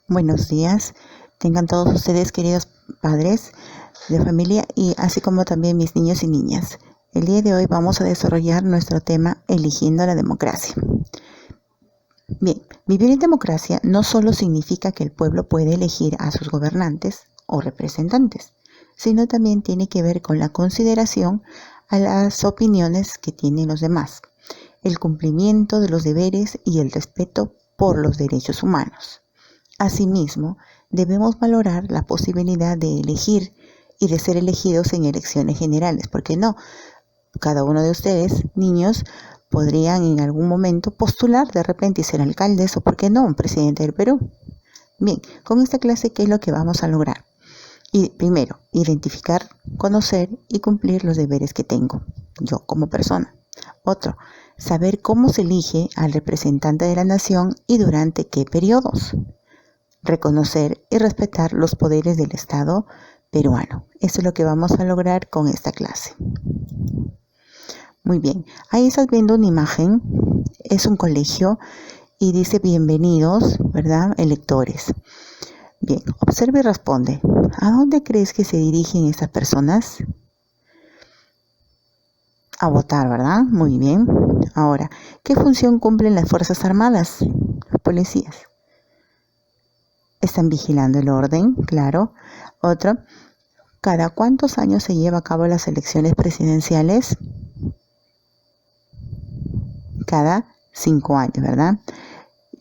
Buenos días, tengan todos ustedes, queridos padres de familia, y así como también mis niños y niñas. El día de hoy vamos a desarrollar nuestro tema eligiendo la democracia. Bien, vivir en democracia no solo significa que el pueblo puede elegir a sus gobernantes o representantes, sino también tiene que ver con la consideración a las opiniones que tienen los demás, el cumplimiento de los deberes y el respeto por los derechos humanos. Asimismo, debemos valorar la posibilidad de elegir y de ser elegidos en elecciones generales. ¿Por qué no? Cada uno de ustedes, niños, podrían en algún momento postular de repente y ser alcaldes o, ¿por qué no?, un presidente del Perú. Bien, con esta clase, ¿qué es lo que vamos a lograr? Primero, identificar, conocer y cumplir los deberes que tengo yo como persona. Otro, saber cómo se elige al representante de la nación y durante qué periodos. Reconocer y respetar los poderes del Estado peruano. Eso es lo que vamos a lograr con esta clase. Muy bien, ahí estás viendo una imagen, es un colegio y dice bienvenidos, ¿verdad?, electores. Bien, observa y responde. ¿A dónde crees que se dirigen estas personas? A votar, ¿verdad? Muy bien. Ahora, ¿qué función cumplen las Fuerzas Armadas, los policías? Están vigilando el orden, claro. Otro, ¿cada cuántos años se lleva a cabo las elecciones presidenciales? Cada 5 años, ¿verdad?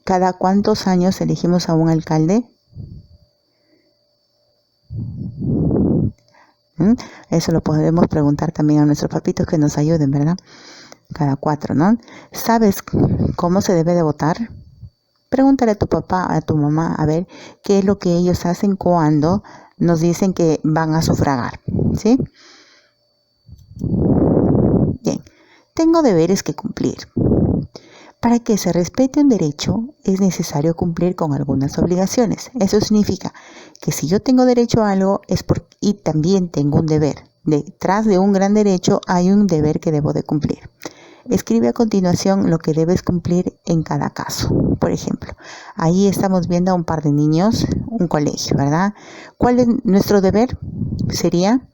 ¿Cada cuántos años elegimos a un alcalde? Eso lo podemos preguntar también a nuestros papitos que nos ayuden, ¿verdad? Cada 4, ¿no? ¿Sabes cómo se debe de votar? Pregúntale a tu papá, a tu mamá, a ver qué es lo que ellos hacen cuando nos dicen que van a sufragar, ¿sí? Bien, tengo deberes que cumplir. Para que se respete un derecho es necesario cumplir con algunas obligaciones. Eso significa que si yo tengo derecho a algo y también tengo un deber. Detrás de un gran derecho hay un deber que debo de cumplir. Escribe a continuación lo que debes cumplir en cada caso. Por ejemplo, ahí estamos viendo a un par de niños, un colegio, ¿verdad? ¿Cuál es nuestro deber? Sería,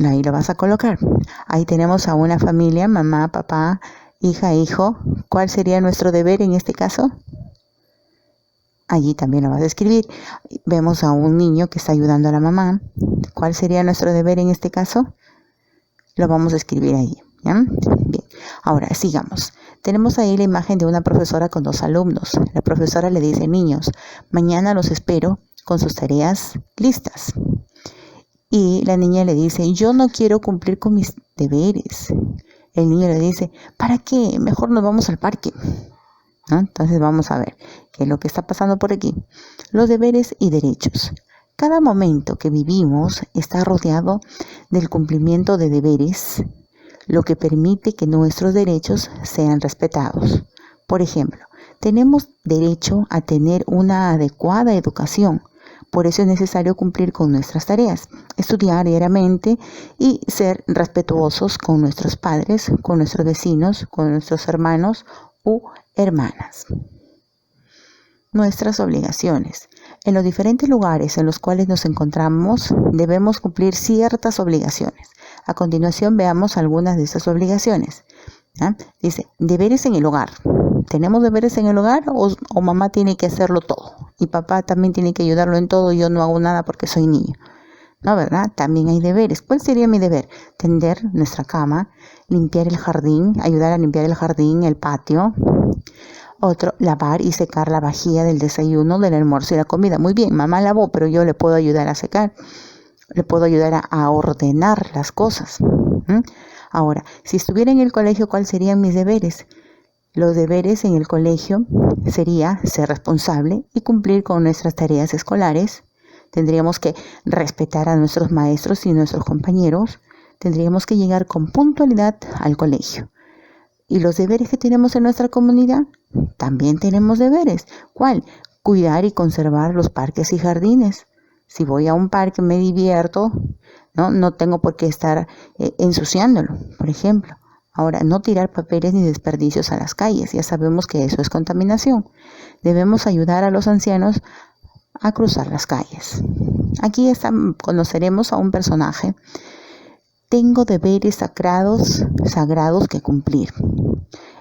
ahí lo vas a colocar. Ahí tenemos a una familia, mamá, papá, hija, hijo. ¿Cuál sería nuestro deber en este caso? Allí también lo vas a escribir. Vemos a un niño que está ayudando a la mamá. ¿Cuál sería nuestro deber en este caso? Lo vamos a escribir ahí, ¿ya? Bien, ahora sigamos. Tenemos ahí la imagen de una profesora con 2 alumnos. La profesora le dice, niños, mañana los espero con sus tareas listas. Y la niña le dice, yo no quiero cumplir con mis deberes. El niño le dice, ¿para qué? Mejor nos vamos al parque, ¿no? Entonces vamos a ver qué es lo que está pasando por aquí. Los deberes y derechos. Cada momento que vivimos está rodeado del cumplimiento de deberes, lo que permite que nuestros derechos sean respetados. Por ejemplo, tenemos derecho a tener una adecuada educación. Por eso es necesario cumplir con nuestras tareas, estudiar diariamente y ser respetuosos con nuestros padres, con nuestros vecinos, con nuestros hermanos u hermanas. Nuestras obligaciones. En los diferentes lugares en los cuales nos encontramos debemos cumplir ciertas obligaciones. A continuación veamos algunas de estas obligaciones. ¿Ah? Dice, deberes en el hogar. ¿Tenemos deberes en el hogar o mamá tiene que hacerlo todo? Y papá también tiene que ayudarlo en todo, yo no hago nada porque soy niño. ¿No, verdad? También hay deberes. ¿Cuál sería mi deber? Tender nuestra cama, limpiar el jardín, ayudar a limpiar el jardín, el patio. Otro, lavar y secar la vajilla del desayuno, del almuerzo y la comida. Muy bien, mamá lavó, pero yo le puedo ayudar a secar. Le puedo ayudar a ordenar las cosas. Ahora, si estuviera en el colegio, ¿cuáles serían mis deberes? Los deberes en el colegio sería ser responsable y cumplir con nuestras tareas escolares. Tendríamos que respetar a nuestros maestros y nuestros compañeros. Tendríamos que llegar con puntualidad al colegio. ¿Y los deberes que tenemos en nuestra comunidad? También tenemos deberes. ¿Cuál? Cuidar y conservar los parques y jardines. Si voy a un parque me divierto, no tengo por qué estar ensuciándolo, por ejemplo. Ahora, no tirar papeles ni desperdicios a las calles. Ya sabemos que eso es contaminación. Debemos ayudar a los ancianos a cruzar las calles. Aquí conoceremos a un personaje. Tengo deberes sagrados que cumplir.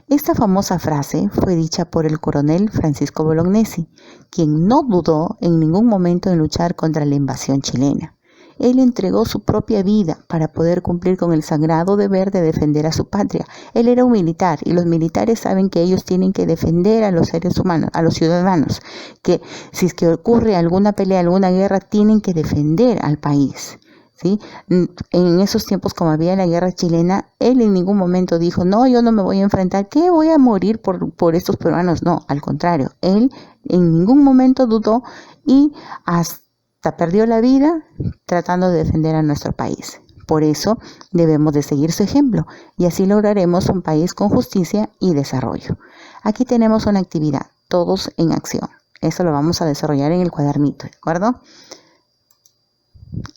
Esta famosa frase fue dicha por el coronel Francisco Bolognesi, quien no dudó en ningún momento en luchar contra la invasión chilena. Él entregó su propia vida para poder cumplir con el sagrado deber de defender a su patria. Él era un militar y los militares saben que ellos tienen que defender a los seres humanos, a los ciudadanos, que si es que ocurre alguna pelea, alguna guerra, tienen que defender al país. ¿Sí? En esos tiempos, como había la guerra chilena, él en ningún momento dijo, no, yo no me voy a enfrentar, ¿qué voy a morir por estos peruanos? No, al contrario, él en ningún momento dudó y hasta perdió la vida tratando de defender a nuestro país. Por eso debemos de seguir su ejemplo y así lograremos un país con justicia y desarrollo. Aquí tenemos una actividad, todos en acción. Eso lo vamos a desarrollar en el cuadernito, ¿de acuerdo?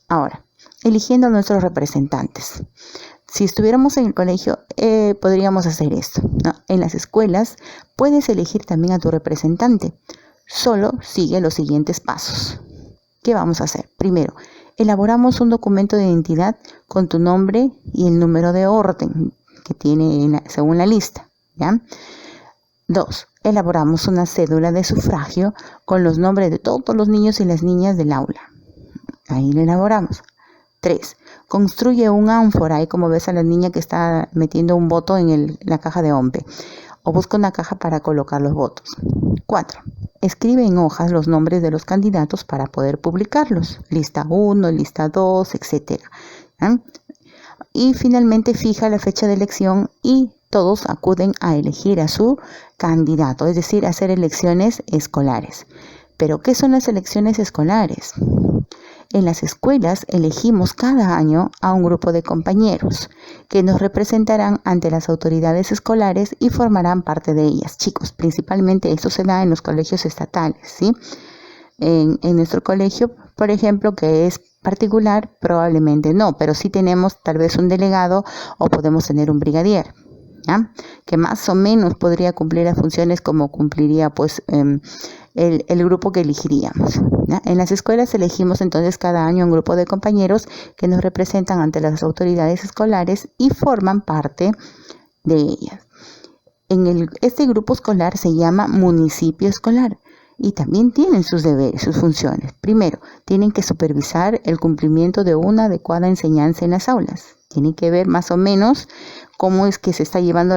Ahora, eligiendo a nuestros representantes. Si estuviéramos en el colegio, podríamos hacer esto, ¿no? En las escuelas puedes elegir también a tu representante. Solo sigue los siguientes pasos. ¿Qué vamos a hacer? Primero, elaboramos un documento de identidad con tu nombre y el número de orden que tiene según la lista, ¿ya? 2. Elaboramos una cédula de sufragio con los nombres de todos los niños y las niñas del aula. Ahí lo elaboramos. 3. Construye un ánfora, ahí como ves a la niña que está metiendo un voto en la caja de OMPE, o busca una caja para colocar los votos. 4. Escribe en hojas los nombres de los candidatos para poder publicarlos, lista 1, lista 2, etc. Y finalmente fija la fecha de elección y todos acuden a elegir a su candidato, es decir, a hacer elecciones escolares. ¿Pero qué son las elecciones escolares? En las escuelas elegimos cada año a un grupo de compañeros que nos representarán ante las autoridades escolares y formarán parte de ellas. Chicos, principalmente esto se da en los colegios estatales, ¿sí? En nuestro colegio, por ejemplo, que es particular, probablemente no, pero sí tenemos tal vez un delegado o podemos tener un brigadier, ¿ya? Que más o menos podría cumplir las funciones como cumpliría pues el grupo que elegiríamos, ¿ya? En las escuelas elegimos entonces cada año un grupo de compañeros que nos representan ante las autoridades escolares y forman parte de ellas. Este grupo escolar se llama municipio escolar y también tienen sus deberes, sus funciones. Primero, tienen que supervisar el cumplimiento de una adecuada enseñanza en las aulas. Tienen que ver más o menos cómo es que se está llevando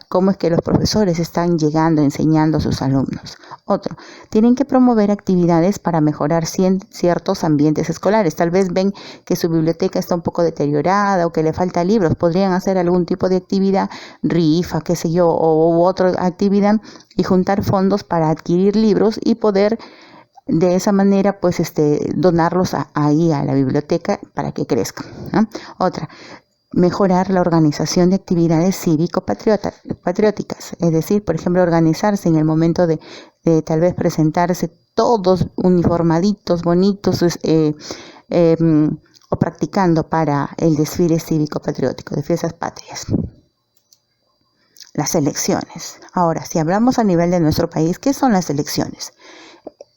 cómo es que los profesores están llegando, enseñando a sus alumnos. Otro, tienen que promover actividades para mejorar ciertos ambientes escolares. Tal vez ven que su biblioteca está un poco deteriorada o que le falta libros. Podrían hacer algún tipo de actividad, rifa, qué sé yo, u otra actividad y juntar fondos para adquirir libros y poder de esa manera pues donarlos ahí a la biblioteca para que crezcan, ¿no? Otra, mejorar la organización de actividades cívico-patrióticas, es decir, por ejemplo, organizarse en el momento de tal vez presentarse todos uniformaditos, bonitos, o practicando para el desfile cívico-patriótico de fiestas patrias. Las elecciones. Ahora, si hablamos a nivel de nuestro país, ¿qué son las elecciones?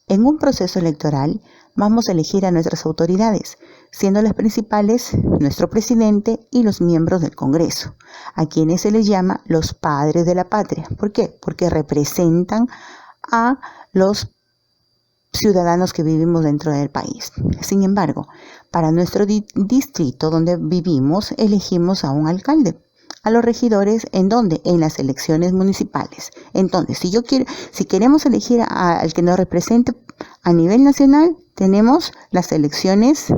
En un proceso electoral vamos a elegir a nuestras autoridades, siendo las principales nuestro presidente y los miembros del Congreso, a quienes se les llama los padres de la patria. ¿Por qué? Porque representan a los ciudadanos que vivimos dentro del país. Sin embargo, para nuestro distrito donde vivimos, elegimos a un alcalde, a los regidores, ¿en dónde? En las elecciones municipales. Entonces, si queremos elegir al que nos represente a nivel nacional, tenemos las elecciones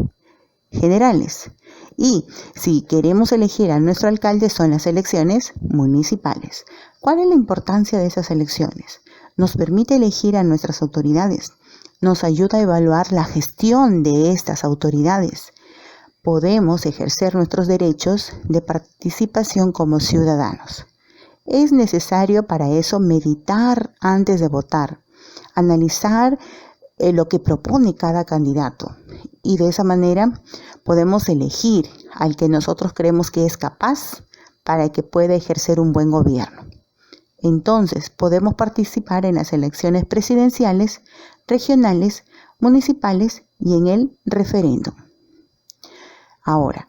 generales. Y si queremos elegir a nuestro alcalde, son las elecciones municipales. ¿Cuál es la importancia de esas elecciones? Nos permite elegir a nuestras autoridades. Nos ayuda a evaluar la gestión de estas autoridades. Podemos ejercer nuestros derechos de participación como ciudadanos. Es necesario para eso meditar antes de votar, analizar lo que propone cada candidato y de esa manera podemos elegir al que nosotros creemos que es capaz para que pueda ejercer un buen gobierno. Entonces, podemos participar en las elecciones presidenciales, regionales, municipales y en el referéndum. Ahora,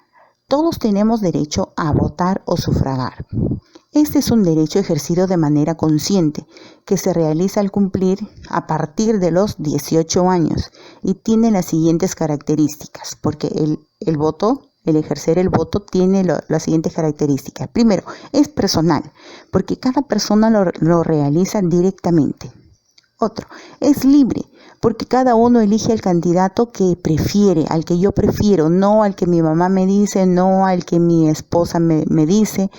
todos tenemos derecho a votar o sufragar. Este es un derecho ejercido de manera consciente, que se realiza al cumplir a partir de los 18 años y tiene las siguientes características, porque el ejercer el voto tiene las siguientes características. Primero, es personal, porque cada persona lo realiza directamente. Otro, es libre, porque cada uno elige al candidato que prefiere, al que yo prefiero, no al que mi mamá me dice, no al que mi esposa me dice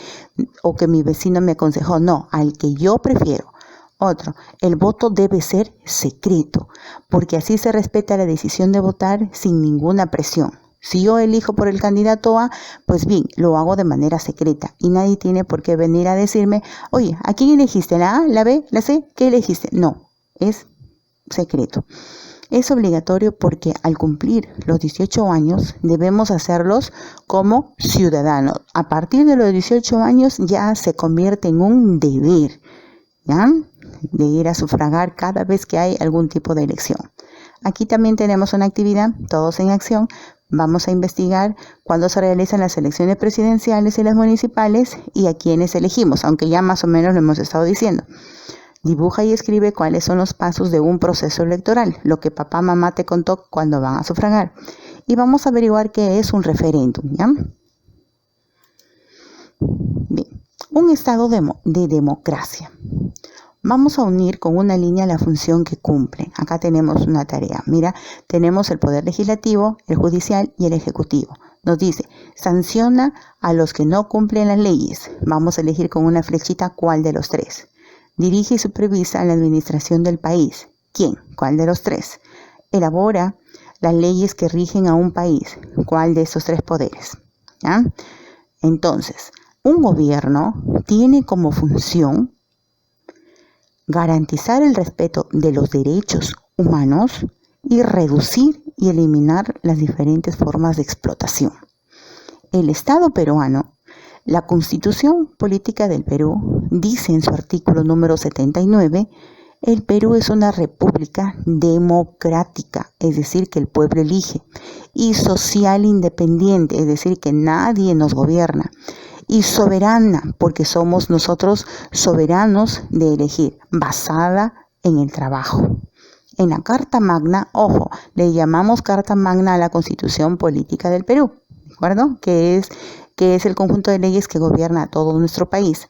o que mi vecino me aconsejó, no, al que yo prefiero. Otro, el voto debe ser secreto, porque así se respeta la decisión de votar sin ninguna presión. Si yo elijo por el candidato A, pues bien, lo hago de manera secreta y nadie tiene por qué venir a decirme, oye, ¿a quién elegiste? ¿La A, la B, la C? ¿Qué elegiste? No, es secreto. Es obligatorio porque al cumplir los 18 años debemos hacerlos como ciudadanos. A partir de los 18 años ya se convierte en un deber, ¿ya?, de ir a sufragar cada vez que hay algún tipo de elección. Aquí también tenemos una actividad, todos en acción. Vamos a investigar cuándo se realizan las elecciones presidenciales y las municipales y a quiénes elegimos, aunque ya más o menos lo hemos estado diciendo. Dibuja y escribe cuáles son los pasos de un proceso electoral, lo que papá, mamá te contó cuando van a sufragar. Y vamos a averiguar qué es un referéndum, ¿ya? Bien, un estado de democracia. Vamos a unir con una línea la función que cumplen. Acá tenemos una tarea. Mira, tenemos el poder legislativo, el judicial y el ejecutivo. Nos dice, sanciona a los que no cumplen las leyes. Vamos a elegir con una flechita cuál de los tres. Dirige y supervisa la administración del país. ¿Quién? ¿Cuál de los tres? Elabora las leyes que rigen a un país. ¿Cuál de esos tres poderes? ¿Ya? Entonces, un gobierno tiene como función garantizar el respeto de los derechos humanos y reducir y eliminar las diferentes formas de explotación. El Estado peruano, la Constitución Política del Perú, dice en su artículo número 79, el Perú es una república democrática, es decir, que el pueblo elige, y social independiente, es decir, que nadie nos gobierna, y soberana, porque somos nosotros soberanos de elegir, basada en el trabajo. En la Carta Magna, ojo, le llamamos Carta Magna a la Constitución Política del Perú, ¿de acuerdo? Que es el conjunto de leyes que gobierna a todo nuestro país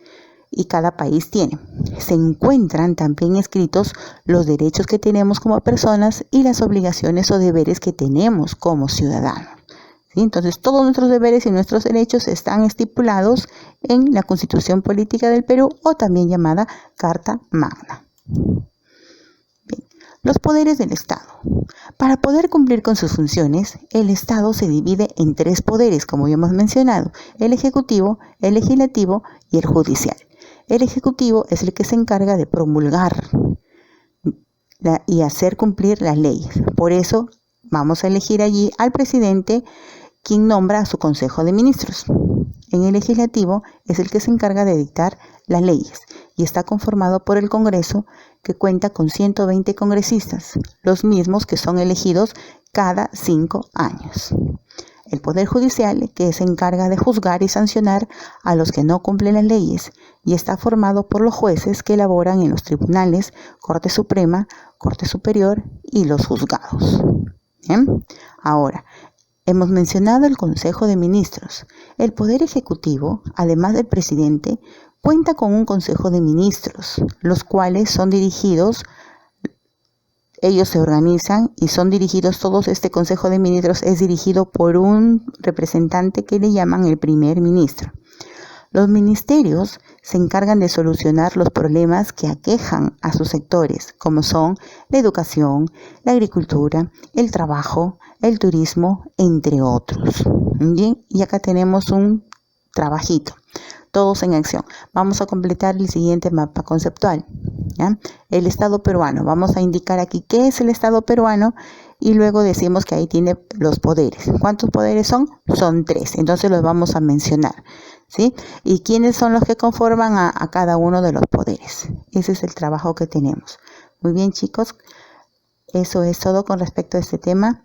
y cada país tiene. Se encuentran también escritos los derechos que tenemos como personas y las obligaciones o deberes que tenemos como ciudadanos. ¿Sí? Entonces, todos nuestros deberes y nuestros derechos están estipulados en la Constitución Política del Perú o también llamada Carta Magna. Bien. Los poderes del Estado. Para poder cumplir con sus funciones, el Estado se divide en tres poderes, como ya hemos mencionado, el Ejecutivo, el Legislativo y el Judicial. El Ejecutivo es el que se encarga de promulgar y hacer cumplir las leyes. Por eso vamos a elegir allí al presidente, quien nombra a su Consejo de Ministros. En el Legislativo es el que se encarga de dictar las leyes y está conformado por el Congreso, que cuenta con 120 congresistas, los mismos que son elegidos cada 5 años. El Poder Judicial, que se encarga de juzgar y sancionar a los que no cumplen las leyes y está formado por los jueces que elaboran en los tribunales, Corte Suprema, Corte Superior y los juzgados. ¿Bien? Ahora, hemos mencionado el Consejo de Ministros. El Poder Ejecutivo, además del presidente, cuenta con un Consejo de Ministros, los cuales son dirigidos. Ellos se organizan y son dirigidos, este Consejo de Ministros es dirigido por un representante que le llaman el primer ministro. Los ministerios se encargan de solucionar los problemas que aquejan a sus sectores, como son la educación, la agricultura, el trabajo, el turismo, entre otros. Bien, y acá tenemos un trabajito. Todos en acción. Vamos a completar el siguiente mapa conceptual. ¿ya? El Estado peruano. Vamos a indicar aquí qué es el Estado peruano y luego decimos que ahí tiene los poderes. ¿Cuántos poderes son? Son 3. Entonces los vamos a mencionar, ¿sí? ¿Y quiénes son los que conforman a cada uno de los poderes? Ese es el trabajo que tenemos. Muy bien, chicos. Eso es todo con respecto a este tema.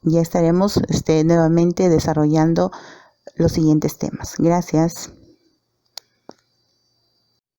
Ya estaremos nuevamente desarrollando los siguientes temas. Gracias.